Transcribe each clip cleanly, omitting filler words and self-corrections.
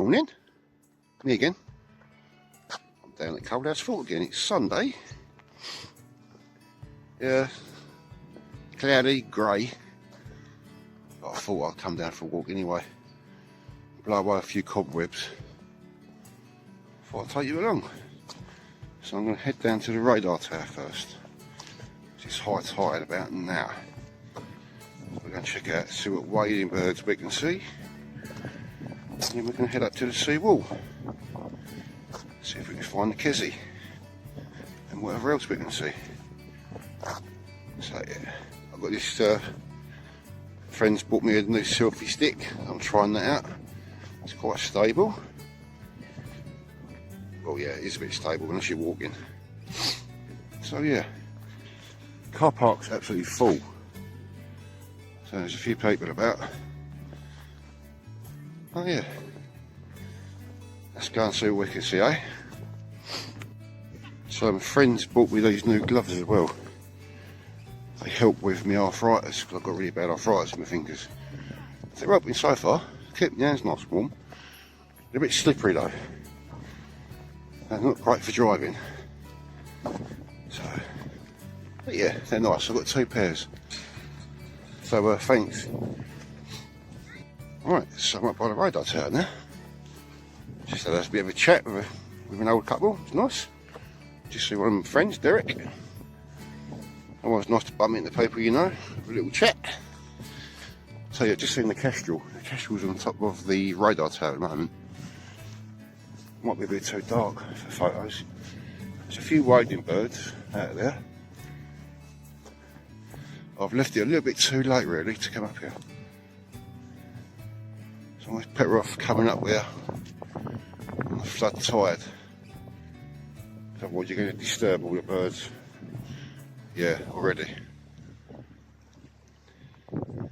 Morning, me again. I'm down at Cold House Fort again. It's Sunday. Yeah, cloudy, grey. But I thought I'd come down for a walk anyway. Blow away a few cobwebs. Thought I'd take you along. So I'm going to head down to the radar tower first. It's high tide about now. So we're going to check out, see what wading birds we can see. And then we're going to head up to the sea wall. See if we can find the kezzy. And whatever else we can see. So yeah, I've got this, friend's bought me a new selfie stick. I'm trying that out. It's quite stable. Well yeah, it is a bit stable unless you're walking. So yeah, car park's absolutely full. So there's a few people about. Oh yeah, let's go and see what we can see, eh? So my friend's bought me these new gloves as well. They help with my arthritis, because I've got really bad arthritis in my fingers. They're helping so far, keeping my hands nice warm. They're a bit slippery though. They're not great for driving. So, but yeah, they're nice. I've got 2 pairs. So thanks. Alright, so I'm up by the radar tower now. Just had a bit of a chat with an old couple. It's nice. Just see one of my friends, Derek. Always nice to bump into people, you know, have a little chat. So yeah, just seen the kestrel. The kestrel's on top of the radar tower at the moment. Might be a bit too dark for photos. There's a few wading birds out there. I've left it a little bit too late really to come up here. So I'm better off coming up here on the flood tide. Otherwise you're going to disturb all the birds. Yeah, already. I'm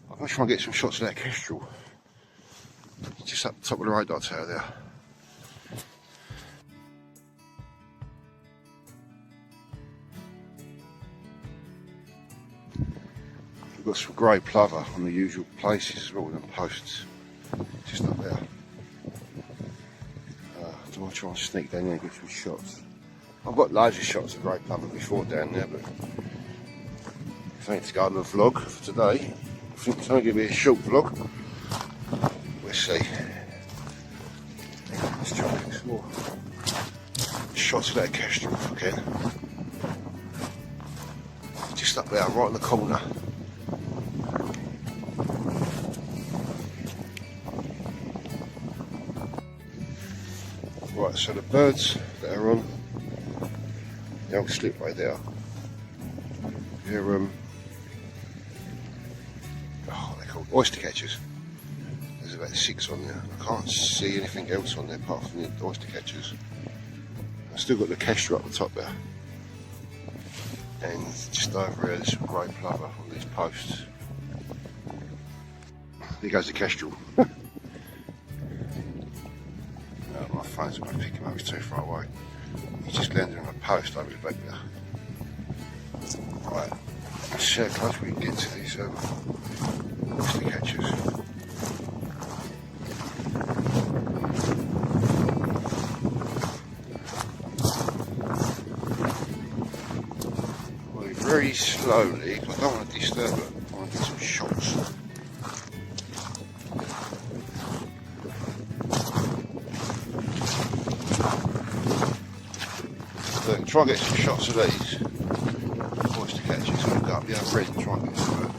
going to try and get some shots of that kestrel. Just up the top of the radar tower there. We've got some grey plover on the usual places as well, and posts. Just up there. Do I try and sneak down there and get some shots? I've got loads of shots of grey plover before down there, but I think to go on the vlog for today. I think it's only going to be a short vlog. We'll see. Let's try and get some more shots of that kestrel if I can. Just up there, right in the corner. Right, so the birds that are on the old slipway there, they're they're called oystercatchers. There's about 6 on there. I can't see anything else on there apart from the oystercatchers. I've still got the kestrel up the top there, and just over here there's some grey plover on these posts. There goes the kestrel. My phone's not going to pick him up, he's too far away. He's just landed on a post over the back there. Right, let's see how close we can get to these oystercatchers. Well, very slowly, because I don't want to disturb it. I want to get some shots. Try and get some shots of these oystercatchers. I'll go up the other end and try and get some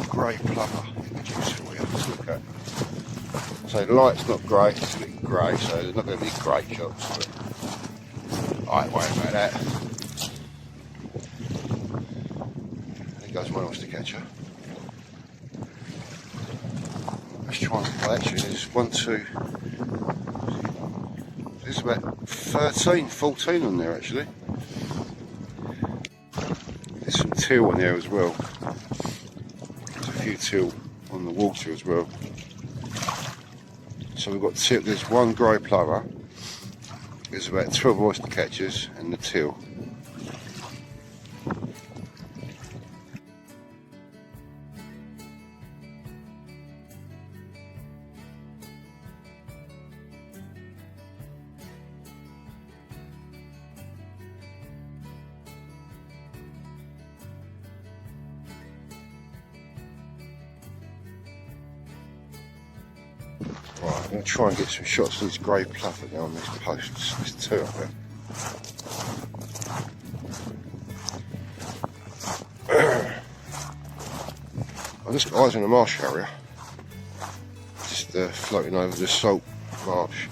grey plover images for you to look at. So the light's not great, it's a bit grey, so there's not going to be great shots, but I ain't worried about that. There goes one oystercatcher. Let's try and play. Actually, there's 1, 2. There's about 13, 14 on there actually. There's some teal on there as well. There's a few teal on the water as well. So we've got teal, there's 1 grey plover. There's about 12 oystercatchers and the teal. I'm going to try and get some shots of this grey plover now on these posts. There's two up there. I just got eyes on a marsh harrier, just floating over the salt marsh,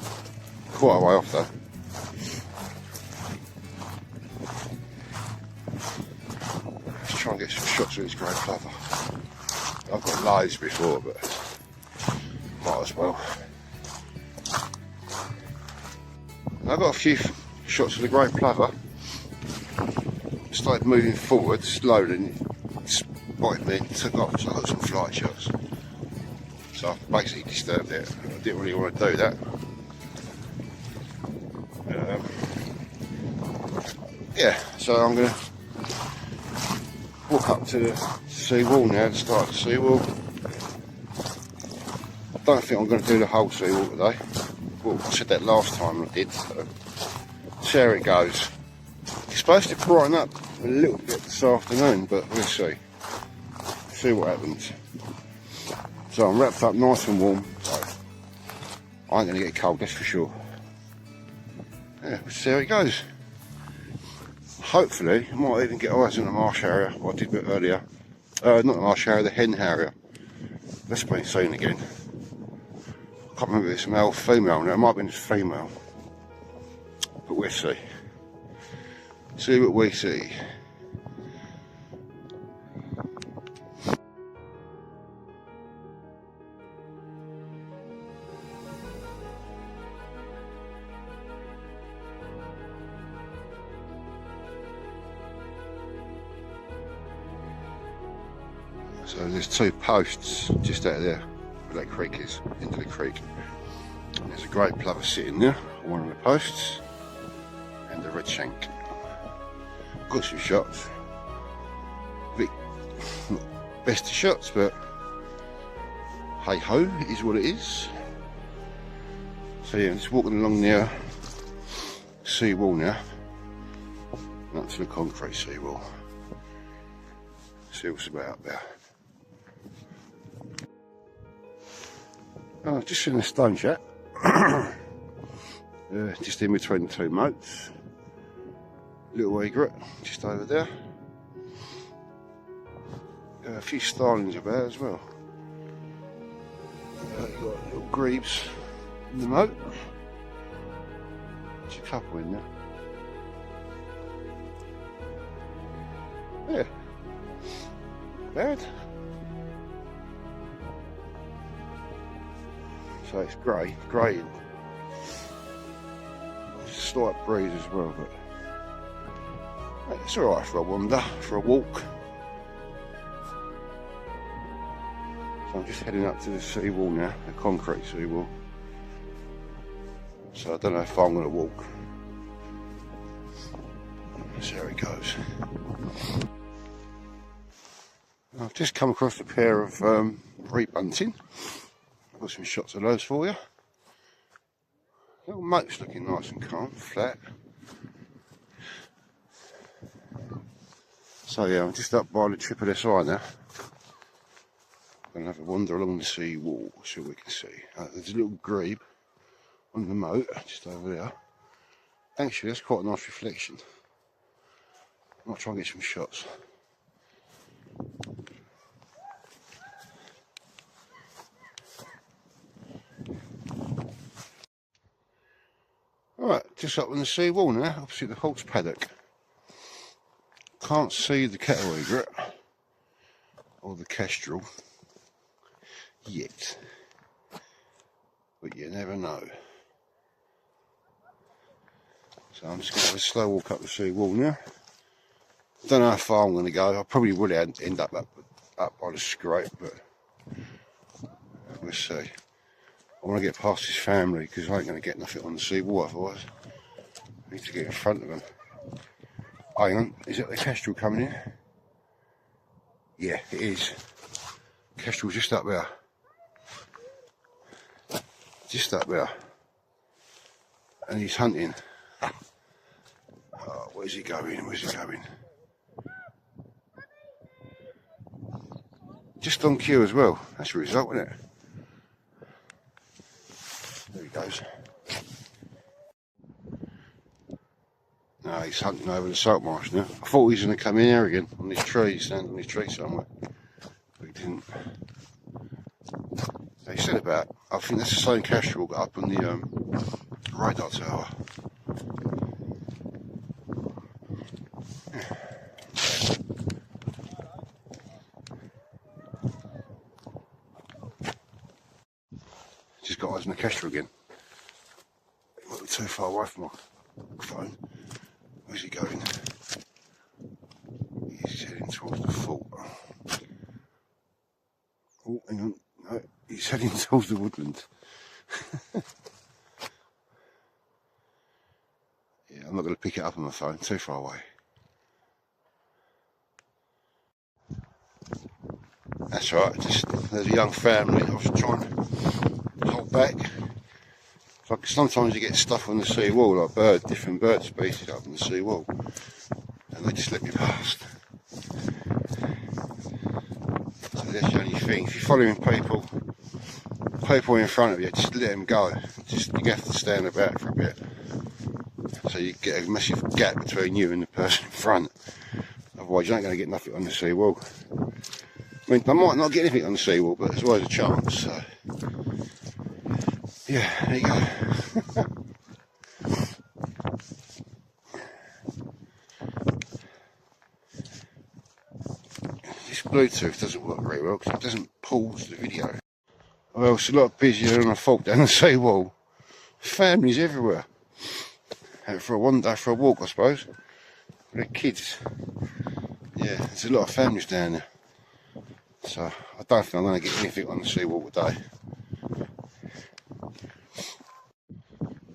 quite a way off though. Let's try and get some shots of this grey plover. I've got loads before, but might as well. I've got a few shots of the grey plover. Started moving forward slowly and spotted me and took off, so I got some flight shots. So I basically disturbed it. I didn't really want to do that. Yeah, so I'm going to walk up to the sea wall now and start the sea wall. I don't think I'm going to do the whole sea wall today. Well, I said that last time I did, so see how it goes. It's supposed to brighten up a little bit this afternoon, but we'll see. See what happens. So I'm wrapped up nice and warm, so I ain't going to get cold, that's for sure. Yeah, we'll see how it goes. Hopefully, I might even get eyes on the marsh harrier, what I did a bit earlier. Not the marsh harrier, the hen harrier. That's been seen again. I can't remember if it's male or female now, it might have been female. But we'll see. See what we see. So there's two posts just out there where that creek is, into the creek. And there's a grey plover sitting there on one of the posts, and the red shank. Got some shots. Bit, not best of shots, but hey ho, it is what it is. So yeah, I'm just walking along the sea wall now, and up to the concrete sea wall. See what's about up there. Oh, just in a stone shack, just in between the two moats. Little egret just over there. A few starlings about as well. You've got little grebes in the moat. There's a couple in there. Yeah, bad. So it's grey, and it's a slight breeze as well, but it's alright for a wander, for a walk. So I'm just heading up to the sea wall now, the concrete sea wall. So I don't know if I'm going to walk. Let's see how it goes. I've just come across a pair of reap bunting. I've got some shots of those for you. Little moat's looking nice and calm, flat. So yeah, I'm just up by the tip of this eye now. I'm going to have a wander along the sea wall, see what we can see. There's a little grebe on the moat, just over there. Actually, that's quite a nice reflection. I might try and get some shots. Alright, just up on the sea wall now, opposite the horse paddock. Can't see the kettle egret or the kestrel yet, but you never know. So I'm just going to have a slow walk up the sea wall now. Don't know how far I'm going to go. I probably would end up by the scrape, but we'll see. I want to get past his family because I ain't going to get nothing on the sea wall otherwise. I need to get in front of them. Hang on, is it the kestrel coming in? Yeah, it is. Kestrel's just up there. Just up there. And he's hunting. Oh, where's he going? Where's he going? Just on cue as well. That's the result, isn't it? There he goes. No, he's hunting over the salt marsh now. I thought he was going to come in here again on this tree, stand on this tree somewhere. But he didn't. They said about, I think that's the same kestrel got up on the radar tower. Just got eyes on the kestrel again. It might be too far away from my phone. Where's he going? He's heading towards the fort. Oh, hang on. No, he's heading towards the woodland. Yeah, I'm not going to pick it up on my phone, too far away. That's right, just there's a young family. I was trying to hold back. Like sometimes you get stuff on the seawall, like different bird species up on the seawall, and they just let me past. So that's the only thing. If you're following people in front of you, just let them go. Just you have to stand about for a bit, so you get a massive gap between you and the person in front. Otherwise, you ain't going to get nothing on the seawall. I mean, I might not get anything on the seawall, but there's always a chance. So. Yeah, there you go. This Bluetooth doesn't work very well because it doesn't pause the video. Well, it's a lot busier than I thought down the seawall. Families everywhere. Out for a walk, I suppose. With their kids. Yeah, there's a lot of families down there. So I don't think I'm going to get anything on the seawall today.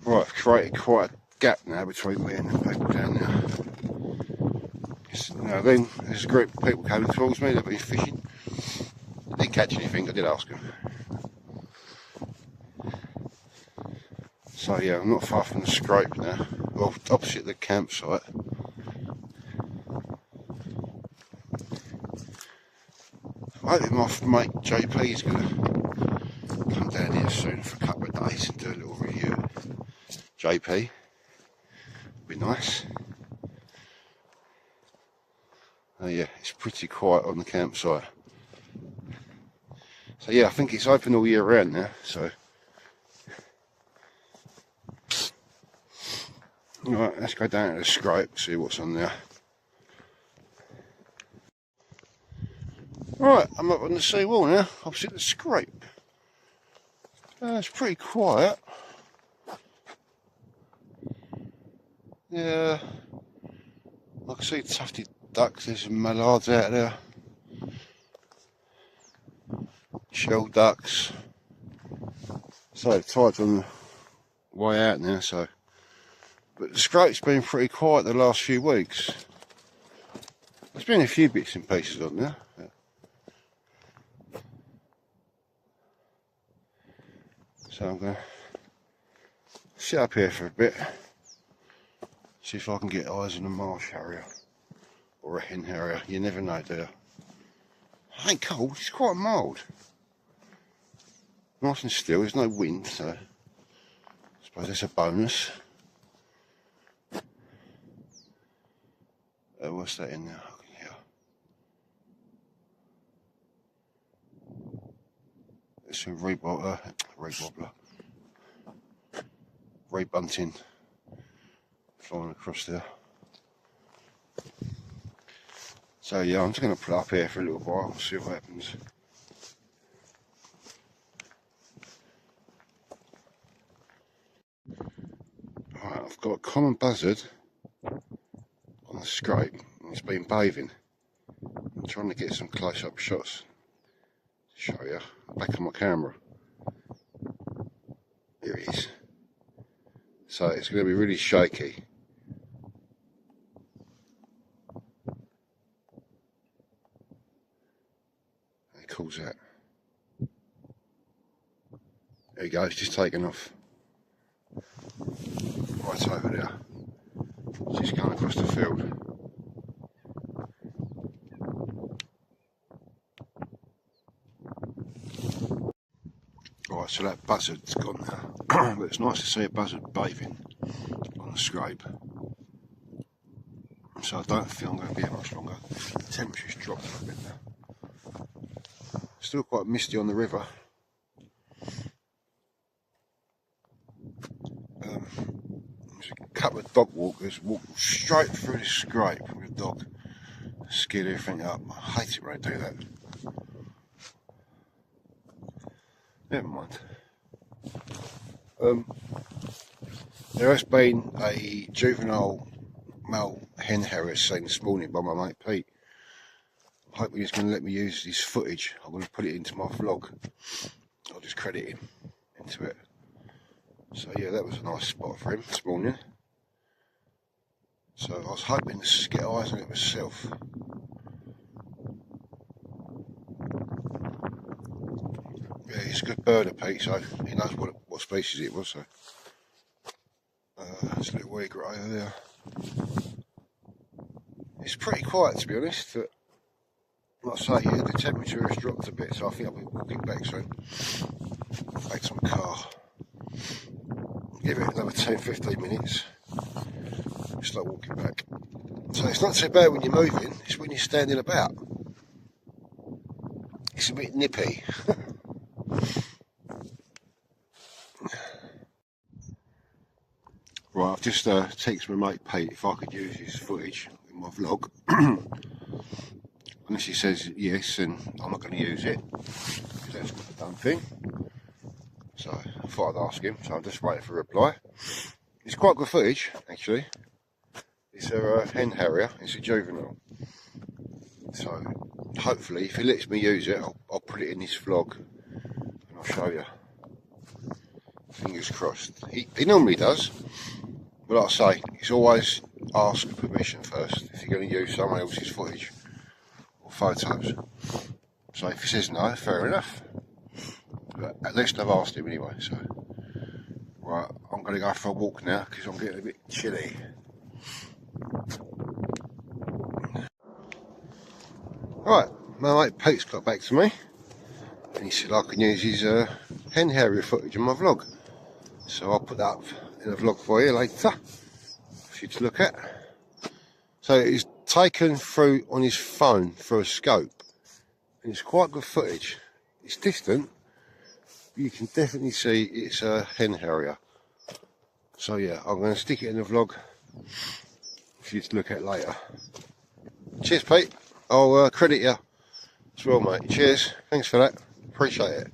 Right, I've created quite a gap now between me and the people down there. Now then, there's a group of people coming towards me, they've been fishing. I didn't catch anything, I did ask them. So yeah, I'm not far from the scrape now, well, opposite the campsite. I hope my mate JP is going to come down here soon for a couple of days and do a little review. JP, be nice. Oh yeah, it's pretty quiet on the campsite. So yeah, I think it's open all year round now, so. Alright, let's go down to the scrape, see what's on there. Right, I'm up on the seawall now, opposite the scrape. It's pretty quiet. Yeah, I can see tufted ducks, there's some mallards out there. Shell ducks. So the tide's on the way out now, so. But the scrape's been pretty quiet the last few weeks. There's been a few bits and pieces on there. So I'm going to sit up here for a bit. See if I can get eyes on a marsh harrier. Or a hen harrier. You never know, do you? It ain't cold, it's quite mild. Nice and still, there's no wind, so I suppose that's a bonus. What's that in there? Yeah. There's some ray bunting flying across there. So yeah, I'm just going to put up here for a little while, see what happens. Right, I've got a common buzzard on the scrape, and it's been bathing. I'm trying to get some close-up shots to show you back of my camera. Here it is. So it's going to be really shaky. He calls out. There he goes, just taken off. Right over there. Just going across the field. Right, so that buzzard's gone now. but it's nice to see a buzzard bathing on the scrape. So I don't think I'm going to be here much longer. The temperature's dropped a bit now. Still quite misty on the river. There's a couple of dog walkers walked straight through the scrape with a dog. Scared everything up. I hate it when they do that. Never mind. There has been a juvenile male hen harrier seen this morning by my mate Pete. I hope he's going to let me use his footage. I'm going to put it into my vlog. I'll just credit him into it. So yeah, that was a nice spot for him this morning. So I was hoping to get eyes on it myself. Yeah, he's a good birder, Pete, so he knows what species it was. So there's a little egret over there. It's pretty quiet, to be honest. But like I say, yeah, the temperature has dropped a bit, so I think I'll be walking back soon. Back to my car. Give it another 10-15 minutes. Start walking back. So it's not so bad when you're moving, it's when you're standing about. It's a bit nippy. Right, I've just texted my mate Pete if I could use his footage in my vlog. Unless he says yes, and I'm not going to use it, because that's not a done thing. So I thought I'd ask him, so I'm just waiting for a reply. It's quite good footage, actually. It's a hen harrier, it's a juvenile. So hopefully, if he lets me use it, I'll put it in this vlog and I'll show you. Fingers crossed. He normally does, but like I say, he's always ask permission first if you're going to use someone else's footage or photos. So if he says no, fair enough. But at least I've asked him anyway. So right, I'm going to go for a walk now because I'm getting a bit chilly. Right, my mate Pete's got back to me and he said I can use his hen harrier footage in my vlog. So I'll put that up in a vlog for you later for you to look at. So it's taken through on his phone through a scope and it's quite good footage. It's distant, but you can definitely see it's a hen harrier. So yeah, I'm going to stick it in the vlog for you to look at later. Cheers Pete, I'll credit you as well mate. Cheers, thanks for that, appreciate it.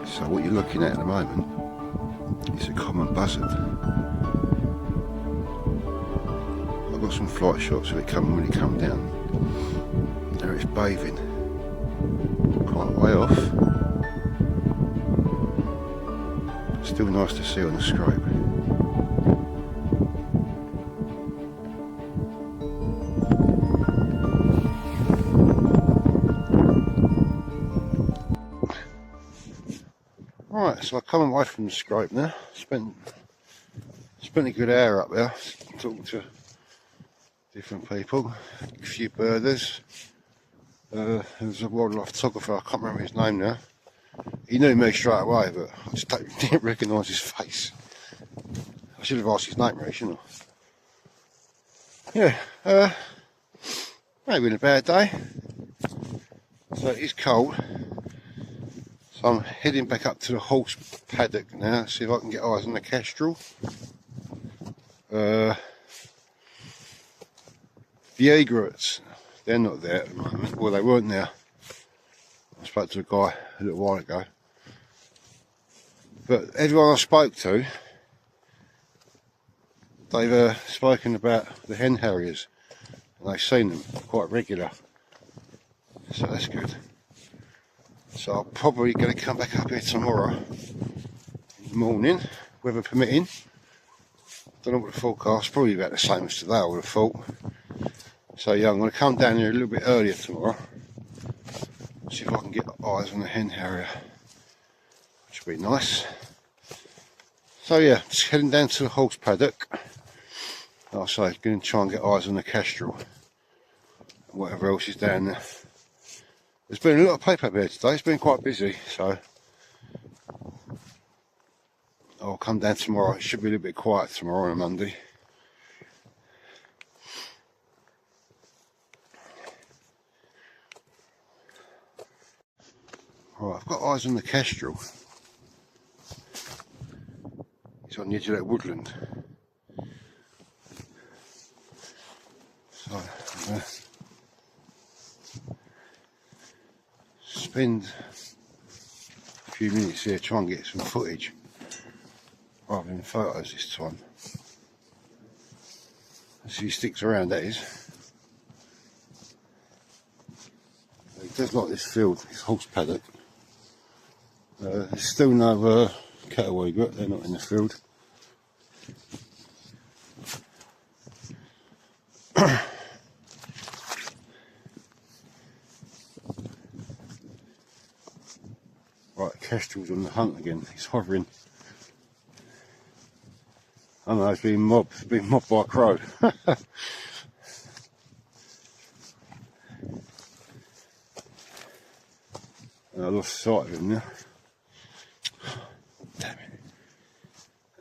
So what you're looking at the moment is a common buzzard. I've got some flight shots of it coming when it comes down. There it's bathing, quite a way off. Still nice to see on the scrape. Right, so I come away from the scrape now. Spent a good hour up there talking to different people, a few birders. There's a wildlife photographer, I can't remember his name now. He knew me straight away, but I just didn't recognise his face. I should have asked his name really, shouldn't I? Yeah, maybe been a bad day. So it is cold. So I'm heading back up to the horse paddock now, see if I can get eyes on the kestrel. The egrets, they're not there at the moment. Well, they weren't there. I spoke to a guy a little while ago. But everyone I spoke to, they've spoken about the hen harriers, and they've seen them quite regular. So that's good. So I'm probably going to come back up here tomorrow in the morning, weather permitting. Don't know what the forecast, probably about the same as today I would have thought. So yeah, I'm going to come down here a little bit earlier tomorrow, see if I can get eyes on the hen harrier, which would be nice. So yeah, just heading down to the horse paddock. Like I say, going to try and get eyes on the kestrel and whatever else is down there. There's been a lot of paper up here today, it's been quite busy, so I'll come down tomorrow. It should be a little bit quiet tomorrow on a Monday. Right, I've got eyes on the kestrel. He's on the edge of that woodland. So, spend a few minutes here trying to get some footage rather than photos this time. As he sticks around, that is. He does like this field, this horse paddock. There's still no cattle egret, they're not in the field. Right, kestrel's on the hunt again, he's hovering. I know, he's being mobbed by a crow. I lost sight of him now. Damn it.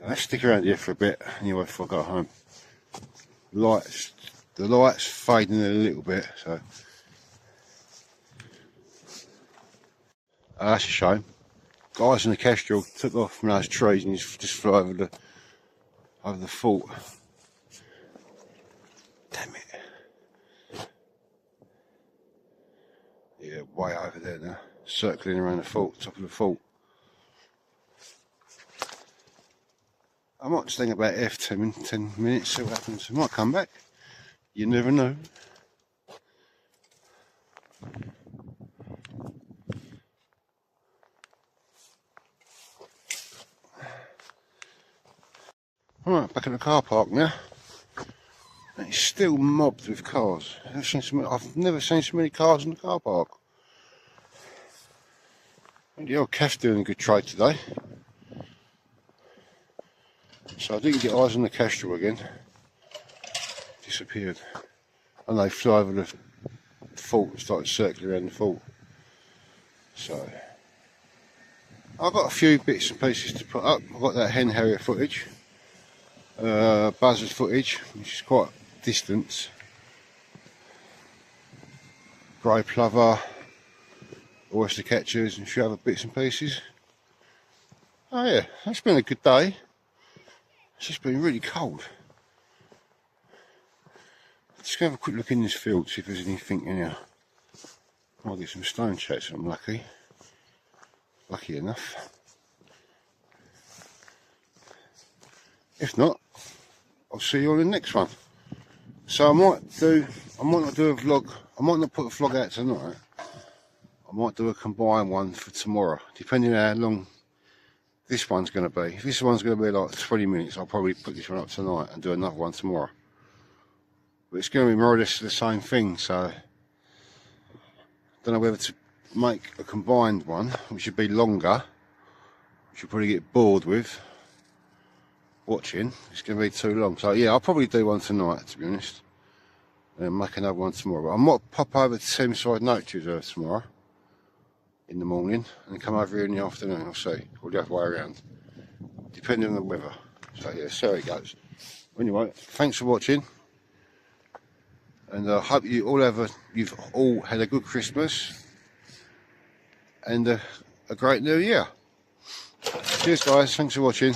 Let's stick around here for a bit anyway before I go home. The light's fading a little bit, so that's a shame. Guys in the kestrel took off from those trees and he's just flew over the fort. Damn it. Yeah, way over there now, circling around the fort, top of the fort. I might just think about it for 10 minutes, see what happens. I might come back. You never know. Alright, back in the car park now. And it's still mobbed with cars. I've never seen so many cars in the car park. And the old calf's doing a good trade today. So I didn't get eyes on the kestrel again. Disappeared. And they flew over the fort and started circling around the fort. So I've got a few bits and pieces to put up. I've got that hen harrier footage. Buzzard footage, which is quite distant. Grey plover, oystercatchers and a few other bits and pieces. Oh yeah, that's been a good day. It's just been really cold. Just gonna have a quick look in this field, see if there's anything in here. I'll get some stone chats if I'm lucky. Lucky enough. If not, I'll see you on the next one. So I might not do a vlog, I might not put a vlog out tonight. I might do a combined one for tomorrow, depending on how long this one's going to be. If this one's going to be like 20 minutes, I'll probably put this one up tonight and do another one tomorrow. But it's going to be more or less the same thing, so I don't know whether to make a combined one, which would be longer, which you'll probably get bored with watching. It's going to be too long. So yeah, I'll probably do one tonight, to be honest, and make another one tomorrow. But I might pop over to Thameside Nature Reserve tomorrow. in the morning and come over here in the afternoon, I'll see, or the other way around, depending on the weather. So yeah, see how it goes. Anyway, thanks for watching, and I hope you've all had a good Christmas and a great New Year. Cheers guys, thanks for watching.